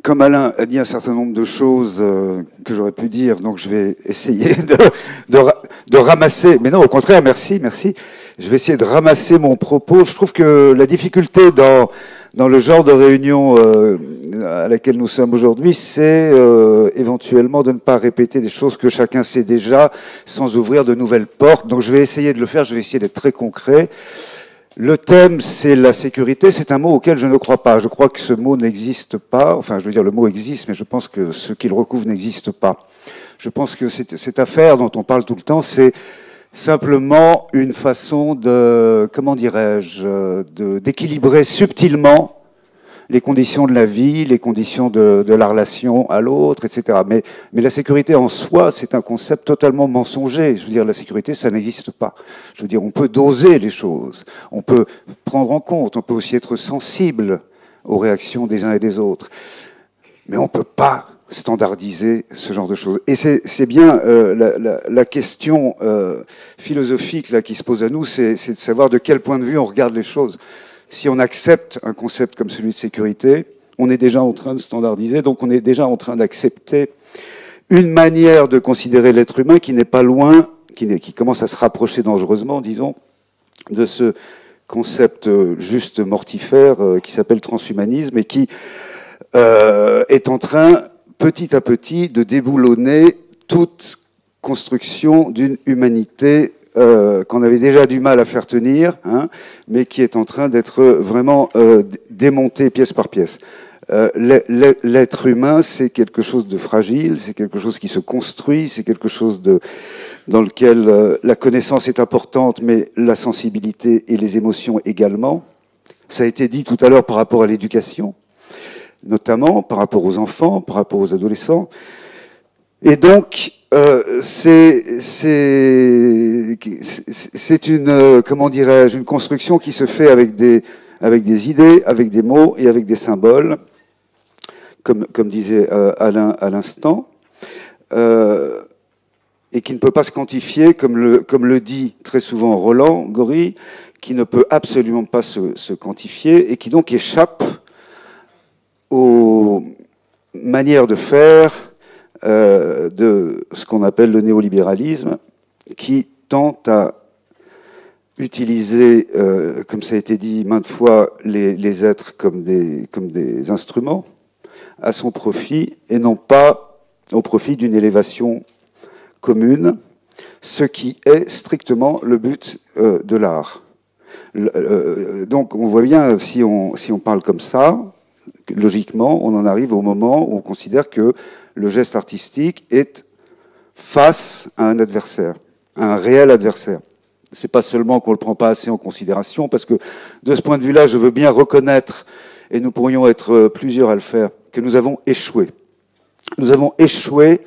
comme Alain a dit un certain nombre de choses que j'aurais pu dire, donc je vais essayer de ramasser. Mais non, au contraire, merci. Je vais essayer de ramasser mon propos. Je trouve que la difficulté dans le genre de réunion à laquelle nous sommes aujourd'hui, c'est éventuellement de ne pas répéter des choses que chacun sait déjà, sans ouvrir de nouvelles portes. Donc je vais essayer de le faire, je vais essayer d'être très concret. Le thème, c'est la sécurité. C'est un mot auquel je ne crois pas. Je crois que ce mot n'existe pas. Enfin, je veux dire, le mot existe, mais je pense que ce qu'il recouvre n'existe pas. Je pense que cette affaire dont on parle tout le temps, c'est simplement une façon de, comment dirais-je, d'équilibrer subtilement les conditions de la vie, les conditions de la relation à l'autre, etc. Mais la sécurité en soi, c'est un concept totalement mensonger. Je veux dire, la sécurité, ça n'existe pas. Je veux dire, on peut doser les choses, on peut prendre en compte, on peut aussi être sensible aux réactions des uns et des autres. Mais on ne peut pas standardiser ce genre de choses. Et c'est bien la question philosophique là, qui se pose à nous, c'est de savoir de quel point de vue on regarde les choses. Si on accepte un concept comme celui de sécurité, on est déjà en train de standardiser, donc on est déjà en train d'accepter une manière de considérer l'être humain qui n'est pas loin, qui commence à se rapprocher dangereusement, disons, de ce concept juste mortifère qui s'appelle transhumanisme et qui est en train, petit à petit, de déboulonner toute construction d'une humanité qu'on avait déjà du mal à faire tenir, hein, mais qui est en train d'être vraiment démonté pièce par pièce. L'être humain, c'est quelque chose de fragile, c'est quelque chose qui se construit, c'est quelque chose dans lequel la connaissance est importante, mais la sensibilité et les émotions également. Ça a été dit tout à l'heure par rapport à l'éducation, notamment par rapport aux enfants, par rapport aux adolescents. Et donc, c'est une, comment dirais-je, une construction qui se fait avec des idées, avec des mots et avec des symboles, comme disait Alain à l'instant, et qui ne peut pas se quantifier, comme le dit très souvent Roland Gori, qui ne peut absolument pas se quantifier, et qui donc échappe aux manières de faire de ce qu'on appelle le néolibéralisme, qui tente à utiliser, comme ça a été dit maintes fois, les êtres comme des instruments à son profit, et non pas au profit d'une élévation commune, ce qui est strictement le but de l'art. Donc on voit bien, si on parle comme ça, logiquement, on en arrive au moment où on considère que le geste artistique est face à un adversaire, à un réel adversaire. C'est pas seulement qu'on le prend pas assez en considération, parce que de ce point de vue-là, je veux bien reconnaître, et nous pourrions être plusieurs à le faire, que nous avons échoué. Nous avons échoué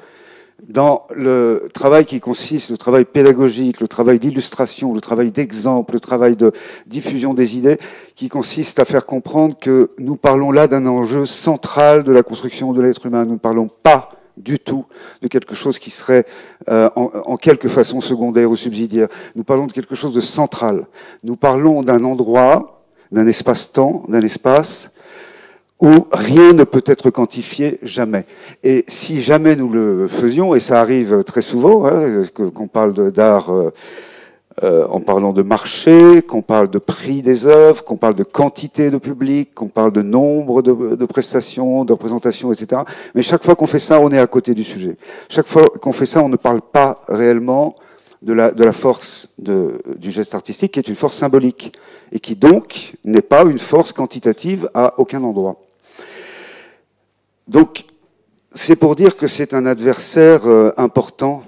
dans le travail qui consiste, le travail pédagogique, le travail d'illustration, le travail d'exemple, le travail de diffusion des idées, qui consiste à faire comprendre que nous parlons là d'un enjeu central de la construction de l'être humain. Nous ne parlons pas du tout de quelque chose qui serait en quelque façon secondaire ou subsidiaire. Nous parlons de quelque chose de central. Nous parlons d'un endroit, d'un espace-temps, d'un espace où rien ne peut être quantifié jamais. Et si jamais nous le faisions, et ça arrive très souvent, hein, qu'on parle d'art en parlant de marché, qu'on parle de prix des œuvres, qu'on parle de quantité de public, qu'on parle de nombre de prestations, de représentations, etc. Mais chaque fois qu'on fait ça, on est à côté du sujet. Chaque fois qu'on fait ça, on ne parle pas réellement de la force du geste artistique, qui est une force symbolique, et qui donc n'est pas une force quantitative à aucun endroit. Donc, c'est pour dire que c'est un adversaire important,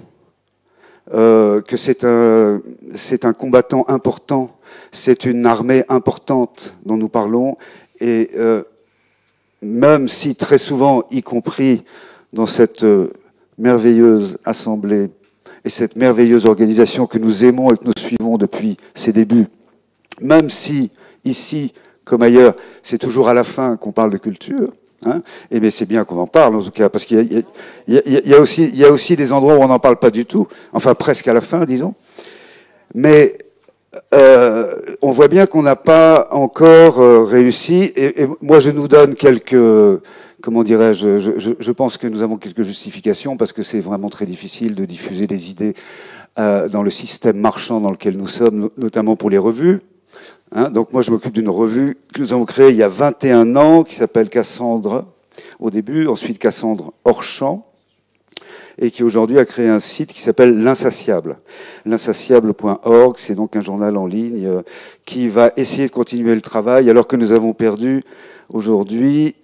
que c'est un combattant important, c'est une armée importante dont nous parlons, et même si très souvent, y compris dans cette merveilleuse assemblée et cette merveilleuse organisation que nous aimons et que nous suivons depuis ses débuts, même si ici, comme ailleurs, c'est toujours à la fin qu'on parle de culture, hein, et bien c'est bien qu'on en parle en tout cas, parce qu'il y a aussi des endroits où on n'en parle pas du tout, enfin presque à la fin, disons. Mais on voit bien qu'on n'a pas encore réussi, et moi je nous donne quelques comment dirais-je, je pense que nous avons quelques justifications parce que c'est vraiment très difficile de diffuser des idées dans le système marchand dans lequel nous sommes, notamment pour les revues. Hein, donc moi, je m'occupe d'une revue que nous avons créée il y a 21 ans, qui s'appelle Cassandre au début, ensuite Cassandre hors champ, et qui aujourd'hui a créé un site qui s'appelle L'Insatiable. L'Insatiable.org, c'est donc un journal en ligne qui va essayer de continuer le travail, alors que nous avons perdu aujourd'hui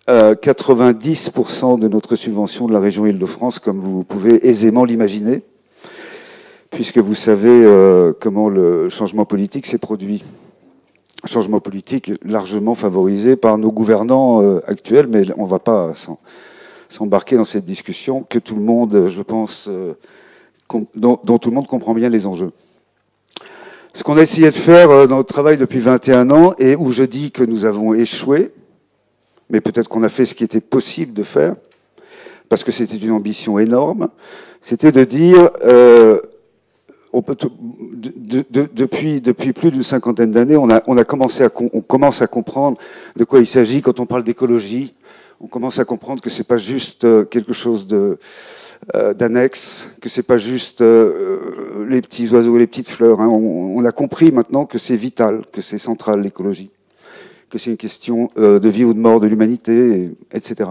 90% de notre subvention de la région Île-de-France, comme vous pouvez aisément l'imaginer, puisque vous savez comment le changement politique s'est produit. Changement politique largement favorisé par nos gouvernants actuels, mais on ne va pas s'embarquer dans cette discussion que tout le monde, je pense, dont tout le monde comprend bien les enjeux. Ce qu'on a essayé de faire dans notre travail depuis 21 ans, et où je dis que nous avons échoué, mais peut-être qu'on a fait ce qui était possible de faire, parce que c'était une ambition énorme, c'était de dire... depuis plus d'une cinquantaine d'années, on commence à comprendre de quoi il s'agit quand on parle d'écologie. On commence à comprendre que c'est pas juste quelque chose d'annexe, que c'est pas juste les petits oiseaux et les petites fleurs. Hein. On a compris maintenant que c'est vital, que c'est central l'écologie, que c'est une question de vie ou de mort de l'humanité, etc.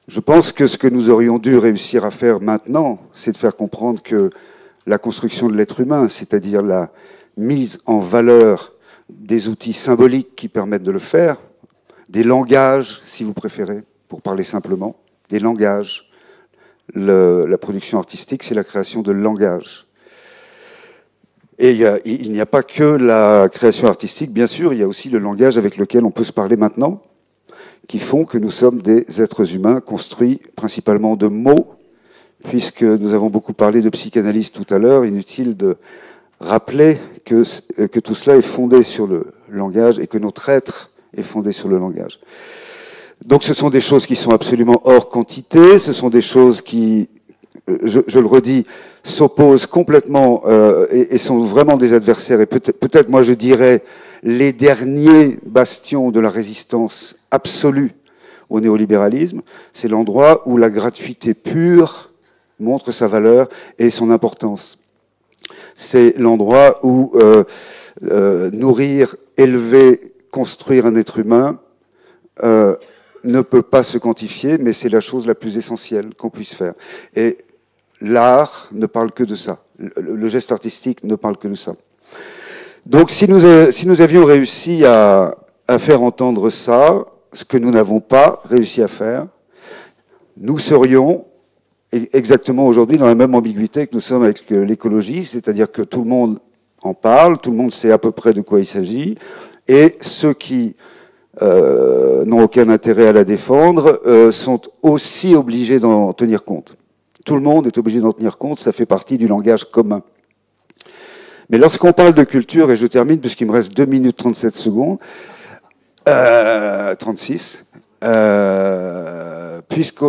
Je pense que ce que nous aurions dû réussir à faire maintenant, c'est de faire comprendre que la construction de l'être humain, c'est-à-dire la mise en valeur des outils symboliques qui permettent de le faire, des langages, si vous préférez, pour parler simplement, des langages. La production artistique, c'est la création de langages. Et il n'y a pas que la création artistique, bien sûr, il y a aussi le langage avec lequel on peut se parler maintenant, qui font que nous sommes des êtres humains construits principalement de mots, puisque nous avons beaucoup parlé de psychanalyse tout à l'heure, inutile de rappeler que tout cela est fondé sur le langage et que notre être est fondé sur le langage. Donc ce sont des choses qui sont absolument hors quantité, ce sont des choses qui, je le redis, s'opposent complètement et sont vraiment des adversaires, et peut-être moi je dirais les derniers bastions de la résistance absolue au néolibéralisme. C'est l'endroit où la gratuité pure montre sa valeur et son importance. C'est l'endroit où nourrir, élever, construire un être humain ne peut pas se quantifier, mais c'est la chose la plus essentielle qu'on puisse faire. Et l'art ne parle que de ça. Le geste artistique ne parle que de ça. Donc si nous avions réussi à faire entendre ça, ce que nous n'avons pas réussi à faire, nous serions exactement aujourd'hui dans la même ambiguïté que nous sommes avec l'écologie, c'est-à-dire que tout le monde en parle, tout le monde sait à peu près de quoi il s'agit, et ceux qui n'ont aucun intérêt à la défendre sont aussi obligés d'en tenir compte. Tout le monde est obligé d'en tenir compte, ça fait partie du langage commun. Mais lorsqu'on parle de culture, et je termine puisqu'il me reste 2 minutes 37 secondes, 36, puisque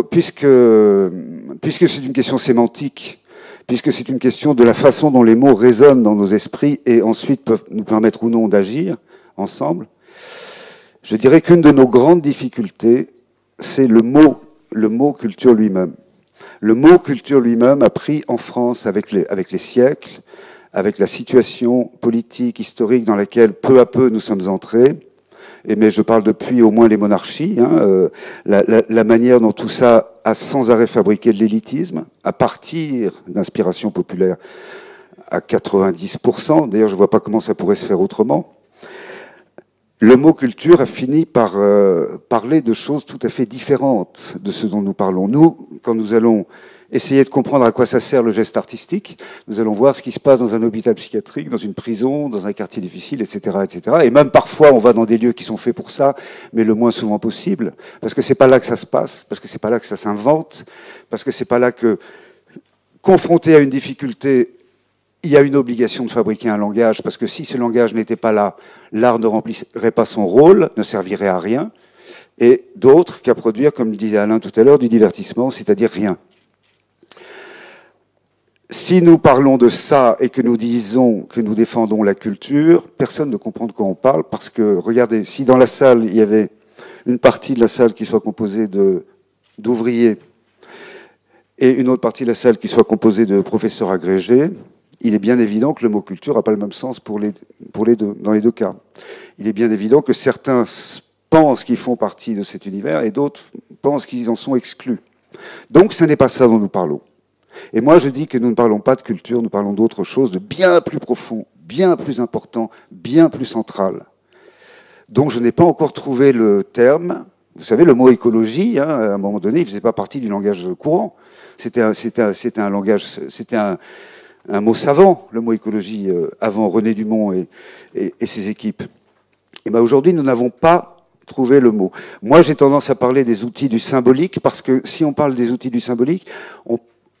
c'est une question sémantique, puisque c'est une question de la façon dont les mots résonnent dans nos esprits et ensuite peuvent nous permettre ou non d'agir ensemble, je dirais qu'une de nos grandes difficultés, c'est le mot culture lui-même. Le mot culture lui-même a pris en France, avec les siècles, avec la situation politique, historique dans laquelle peu à peu nous sommes entrés, mais je parle depuis au moins les monarchies, hein, la manière dont tout ça a sans arrêt fabriqué de l'élitisme, à partir d'inspiration populaire à 90%, d'ailleurs je ne vois pas comment ça pourrait se faire autrement. Le mot culture a fini par parler de choses tout à fait différentes de ce dont nous parlons. Nous, quand nous allons essayer de comprendre à quoi ça sert le geste artistique, nous allons voir ce qui se passe dans un hôpital psychiatrique, dans une prison, dans un quartier difficile, etc., etc. Et même parfois, on va dans des lieux qui sont faits pour ça, mais le moins souvent possible, parce que c'est pas là que ça se passe, parce que c'est pas là que ça s'invente, parce que c'est pas là que, confronté à une difficulté, il y a une obligation de fabriquer un langage, parce que si ce langage n'était pas là, l'art ne remplirait pas son rôle, ne servirait à rien, et d'autres qu'à produire, comme le disait Alain tout à l'heure, du divertissement, c'est-à-dire rien. Si nous parlons de ça et que nous disons que nous défendons la culture, personne ne comprend de quoi on parle, parce que, regardez, si dans la salle, il y avait une partie de la salle qui soit composée d'ouvriers et une autre partie de la salle qui soit composée de professeurs agrégés, il est bien évident que le mot culture n'a pas le même sens pour les deux, dans les deux cas. Il est bien évident que certains pensent qu'ils font partie de cet univers et d'autres pensent qu'ils en sont exclus. Donc ce n'est pas ça dont nous parlons. Et moi je dis que nous ne parlons pas de culture, nous parlons d'autre chose, de bien plus profond, bien plus important, bien plus central. Donc je n'ai pas encore trouvé le terme. Vous savez, le mot écologie, hein, à un moment donné, il ne faisait pas partie du langage courant. C'était un langage, c'était un mot savant, le mot écologie, avant René Dumont et ses équipes. Et bien aujourd'hui, nous n'avons pas trouvé le mot. Moi, j'ai tendance à parler des outils du symbolique, parce que si on parle des outils du symbolique,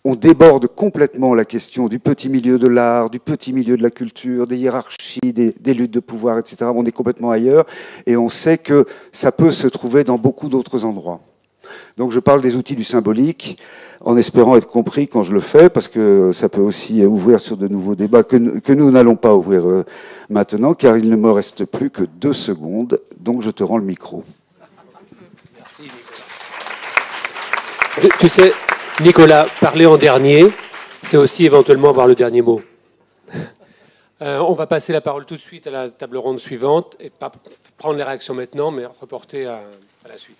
on déborde complètement la question du petit milieu de l'art, du petit milieu de la culture, des hiérarchies, des luttes de pouvoir, etc. On est complètement ailleurs, et on sait que ça peut se trouver dans beaucoup d'autres endroits. Donc je parle des outils du symbolique, en espérant être compris quand je le fais, parce que ça peut aussi ouvrir sur de nouveaux débats que nous n'allons pas ouvrir maintenant, car il ne me reste plus que 2 secondes, donc je te rends le micro. Merci Nicolas. Tu sais, Nicolas, parler en dernier, c'est aussi éventuellement avoir le dernier mot. On va passer la parole tout de suite à la table ronde suivante, et pas prendre les réactions maintenant, mais reporter à la suite.